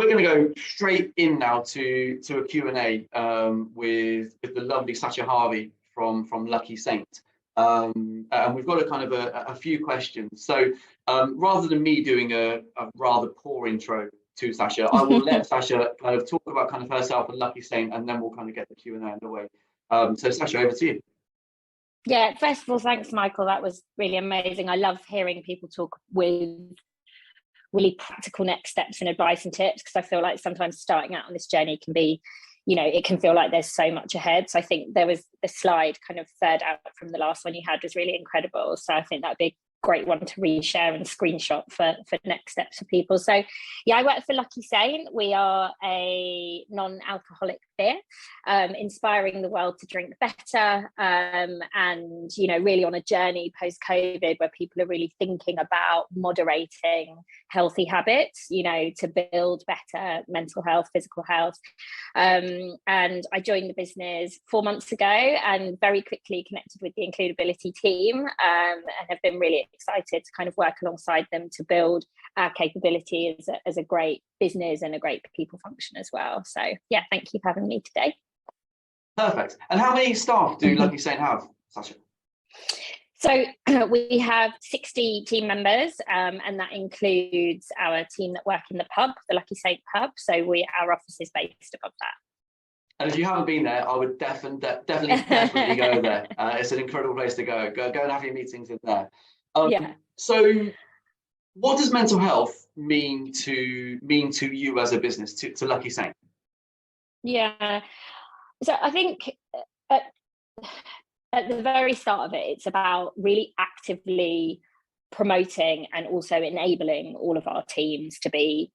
we're going to go straight in now to a Q&A with the lovely Sacha Harvey from Lucky Saint. And we've got a kind of a few questions. So rather than me doing a rather poor intro to Sacha, I will let Sacha kind of talk about kind of herself and Lucky Saint, and then we'll kind of get the Q&A underway. So Sacha, over to you. Yeah, first of all, thanks, Michael. That was really amazing. I love hearing people talk with really practical next steps and advice and tips, because I feel like sometimes starting out on this journey can be, it can feel like there's so much ahead. So I think there was the slide kind of third out from the last one you had was really incredible. So I think that'd be great one to reshare and screenshot for next steps for people. So yeah, I work for Lucky Saint. We are a non-alcoholic beer, inspiring the world to drink better, and really on a journey post-COVID where people are really thinking about moderating healthy habits, to build better mental health, physical health. And I joined the business 4 months ago and very quickly connected with the Includability team, and have been really excited to kind of work alongside them to build our capability as a great business and a great people function as well. So yeah, thank you for having me today. Perfect. And how many staff do Lucky Saint have, Sacha? So we have 60 team members, and that includes our team that work in the pub, the Lucky Saint pub. So our office is based above that. And if you haven't been there, I would definitely go there. It's an incredible place to go. Go and have your meetings in there. So what does mental health mean to you as a business, to Lucky Saint? Yeah, so I think at the very start of it, it's about really actively promoting and also enabling all of our teams to be,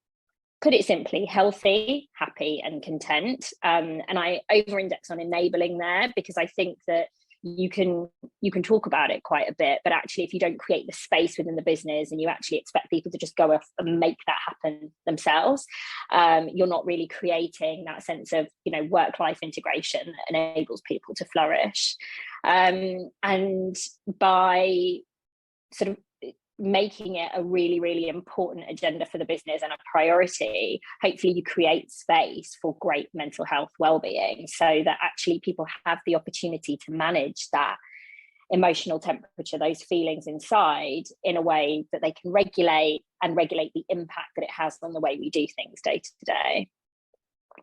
put it simply, healthy, happy and content. And I over-index on enabling there, because I think that you can talk about it quite a bit, but actually if you don't create the space within the business and you actually expect people to just go off and make that happen themselves, you're not really creating that sense of work-life integration that enables people to flourish. And by sort of making it a really, really important agenda for the business and a priority, hopefully you create space for great mental health well-being, so that actually people have the opportunity to manage that emotional temperature, those feelings inside, in a way that they can regulate the impact that it has on the way we do things day to day.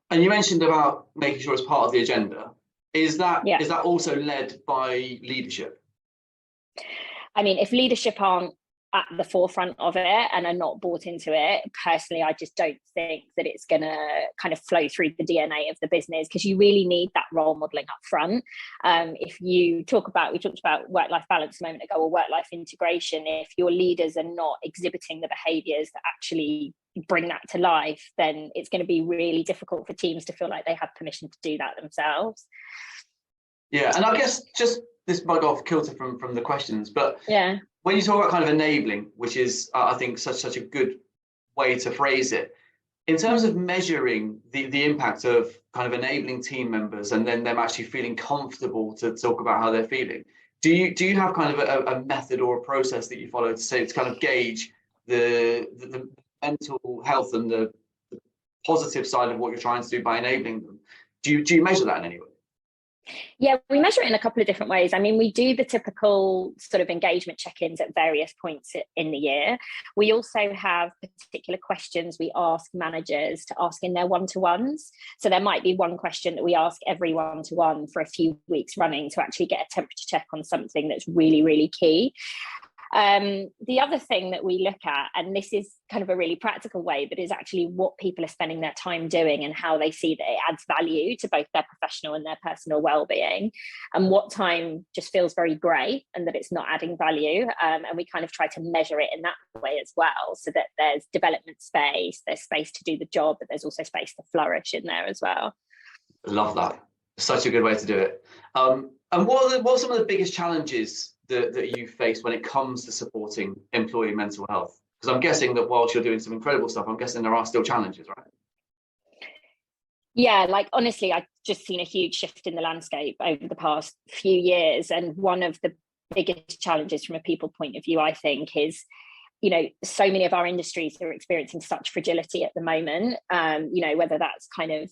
And you mentioned about making sure it's part of the agenda. Is that also led by leadership? I mean, if leadership aren't at the forefront of it and are not bought into it, personally, I just don't think that it's going to kind of flow through the DNA of the business, because you really need that role modeling up front. If you we talked about work-life balance a moment ago, or work-life integration, if your leaders are not exhibiting the behaviours that actually bring that to life, then it's going to be really difficult for teams to feel like they have permission to do that themselves. Yeah, and I guess just this might go off kilter from the questions, but yeah, when you talk about kind of enabling, which is I think such a good way to phrase it, in terms of measuring the impact of kind of enabling team members and then them actually feeling comfortable to talk about how they're feeling, do you have kind of a method or a process that you follow to kind of gauge the mental health and the positive side of what you're trying to do by enabling them? Do you measure that in any way? Yeah, we measure it in a couple of different ways. I mean, we do the typical sort of engagement check-ins at various points in the year. We also have particular questions we ask managers to ask in their one-to-ones. So there might be one question that we ask every one-to-one for a few weeks running to actually get a temperature check on something that's really, really key. The other thing that we look at, and this is kind of a really practical way, but is actually what people are spending their time doing and how they see that it adds value to both their professional and their personal well-being, and what time just feels very grey and that it's not adding value. And we kind of try to measure it in that way as well, so that there's development space, there's space to do the job, but there's also space to flourish in there as well. Love that. Such a good way to do it. And what are some of the biggest challenges that you face when it comes to supporting employee mental health? Because I'm guessing that whilst you're doing some incredible stuff, I'm guessing there are still challenges, right? Yeah, like honestly, I've just seen a huge shift in the landscape over the past few years. And one of the biggest challenges from a people point of view, I think, is so many of our industries are experiencing such fragility at the moment, whether that's kind of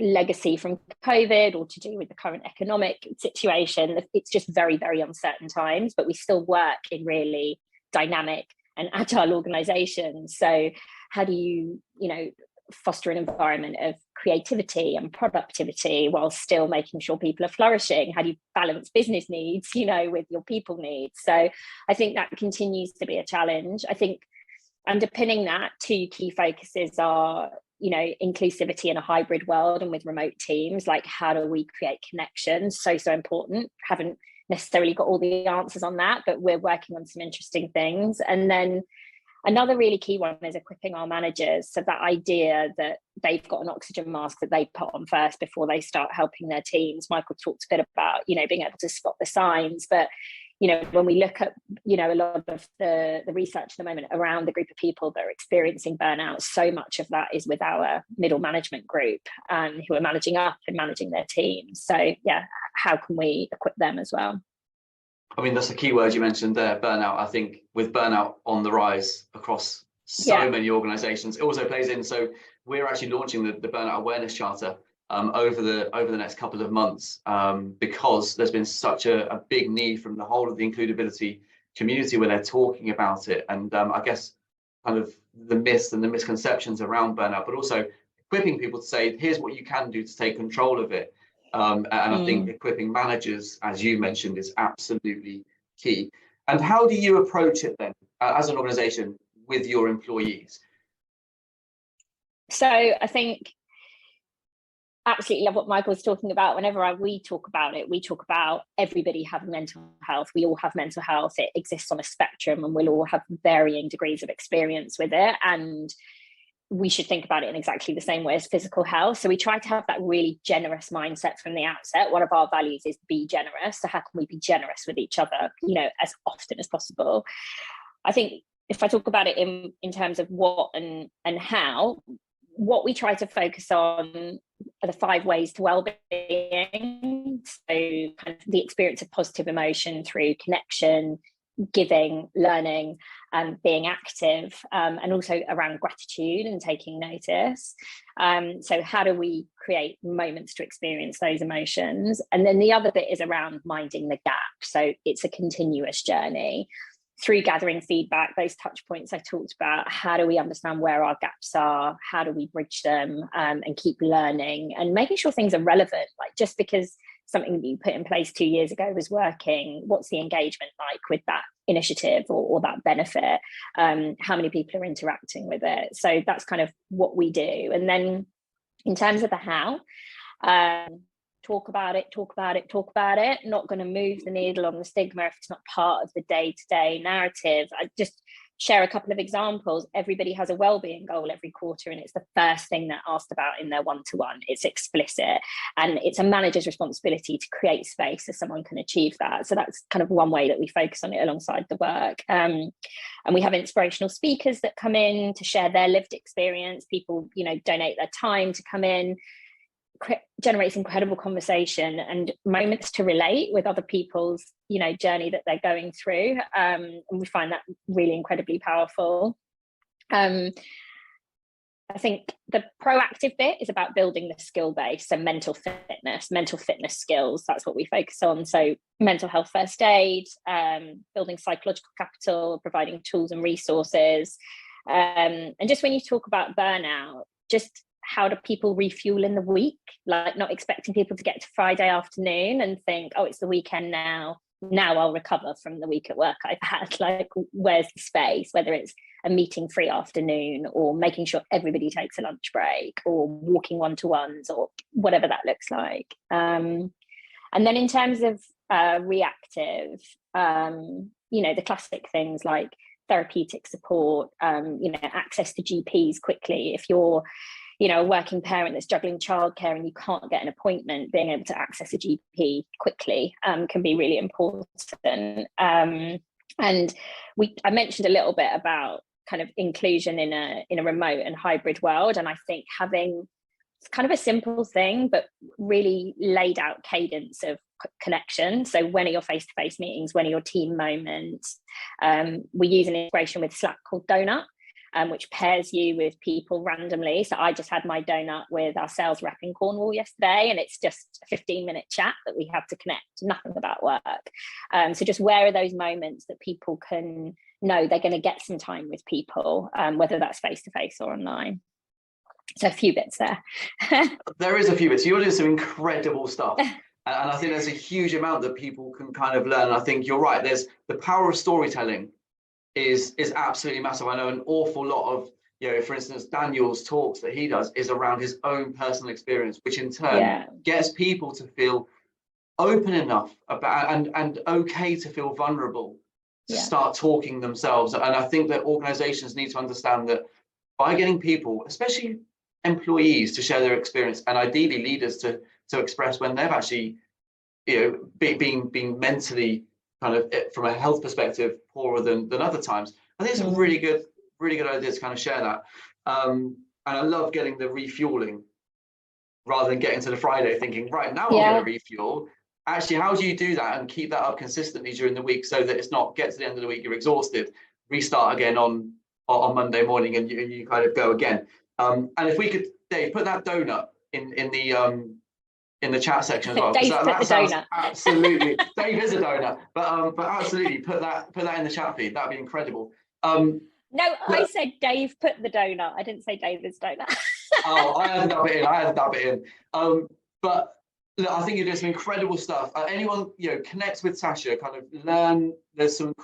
legacy from COVID or to do with the current economic situation. It's just very, very uncertain times, but we still work in really dynamic and agile organizations. So how do you, foster an environment of creativity and productivity while still making sure people are flourishing? How do you balance business needs, with your people needs? So I think that continues to be a challenge. I think underpinning that, two key focuses are, inclusivity in a hybrid world and with remote teams. Like, how do we create connections? So important. Haven't necessarily got all the answers on that, but we're working on some interesting things. And then another really key one is equipping our managers. So that idea that they've got an oxygen mask that they put on first before they start helping their teams. Michael talked a bit about, being able to spot the signs, but when we look at, a lot of the research at the moment around the group of people that are experiencing burnout, so much of that is with our middle management group who are managing up and managing their teams. So yeah, how can we equip them as well? I mean, that's a key word you mentioned there, burnout. I think with burnout on the rise across so many organizations, it also plays in. So we're actually launching the Burnout Awareness Charter over the next couple of months, because there's been such a big need from the whole of the includability community where they're talking about it. And I guess kind of the myths and the misconceptions around burnout, but also equipping people to say, here's what you can do to take control of it. And I think equipping managers, as you mentioned, is absolutely key. And how do you approach it then as an organization with your employees? So I think absolutely love what Michael's talking about. Whenever we talk about it, we talk about everybody having mental health. We all have mental health. It exists on a spectrum and we'll all have varying degrees of experience with it. And we should think about it in exactly the same way as physical health. So we try to have that really generous mindset from the outset. One of our values is be generous. So how can we be generous with each other, as often as possible? I think if I talk about it in terms of what and how, what we try to focus on are the 5 ways to well-being. So kind of the experience of positive emotion through connection, giving, learning, being active, and also around gratitude and taking notice. So how do we create moments to experience those emotions? And then the other bit is around minding the gap. So it's a continuous journey through gathering feedback, those touch points I talked about. How do we understand where our gaps are? How do we bridge them, and keep learning and making sure things are relevant? Like, just because something that you put in place 2 years ago was working, what's the engagement like with that initiative or that benefit? How many people are interacting with it? So that's kind of what we do. And then in terms of the how, talk about it. Not going to move the needle on the stigma if it's not part of the day-to-day narrative. I just share a couple of examples. Everybody has a wellbeing goal every quarter, and it's the first thing they're asked about in their one-to-one. It's explicit, and it's a manager's responsibility to create space so someone can achieve that. So that's kind of one way that we focus on it alongside the work. And we have inspirational speakers that come in to share their lived experience. People, donate their time to come in. Generates incredible conversation and moments to relate with other people's journey that they're going through, and we find that really incredibly powerful. I think the proactive bit is about building the skill base, so mental fitness skills. That's what we focus on. So mental health first aid, building psychological capital, providing tools and resources, and just when you talk about burnout, just how do people refuel in the week? Like, not expecting people to get to Friday afternoon and think, oh, it's the weekend now I'll recover from the week at work I've had. Like, where's the space? Whether it's a meeting free afternoon or making sure everybody takes a lunch break or walking one-to-ones or whatever that looks like. And then in terms of reactive, the classic things like therapeutic support, access to GPs quickly. If you're a working parent that's juggling childcare and you can't get an appointment, being able to access a GP quickly can be really important. And I mentioned a little bit about kind of inclusion in a remote and hybrid world, and I think having kind of a simple thing but really laid out cadence of connection. So when are your face-to-face meetings? When are your team moments? We use an integration with Slack called Donut, which pairs you with people randomly. So I just had my donut with our sales rep in Cornwall yesterday, and it's just a 15-minute chat that we have to connect, nothing about work. So just where are those moments that people can know they're going to get some time with people, whether that's face-to-face or online. So a few bits there. There is a few bits. You're doing some incredible stuff. And I think there's a huge amount that people can kind of learn. I think you're right. There's the power of storytelling is absolutely massive. I know an awful lot of, for instance, Daniel's talks that he does is around his own personal experience, which in turn gets people to feel open enough about and okay to feel vulnerable to start talking themselves. And I think that organizations need to understand that by getting people, especially employees, to share their experience, and ideally leaders to express when they've actually, been mentally kind of, from a health perspective, poorer than other times. I think it's a really good idea to kind of share that. And I love getting the refueling rather than getting to the Friday thinking, right, now I'm going to refuel. Actually, how do you do that and keep that up consistently during the week so that it's not get to the end of the week, you're exhausted, restart again on Monday morning and you kind of go again. And if we could, Dave, put that donut in the chat section as well. Dave put the donut. Absolutely. Dave is a donut, but absolutely put that in the chat feed. That'd be incredible. No, I said Dave put the donut. I didn't say David's donut. Oh, I had to dub it in. But look, I think you're doing some incredible stuff. Anyone, connects with Sacha, kind of learn. There's some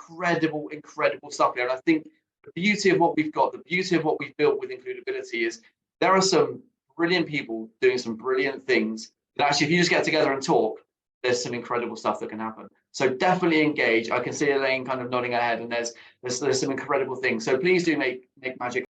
incredible stuff here. And I think the beauty of what we've got, the beauty of what we've built with Includability is there are some brilliant people doing some brilliant things. And actually, if you just get together and talk, there's some incredible stuff that can happen. So definitely engage. I can see Elaine kind of nodding her head, and there's some incredible things. So please do make magic.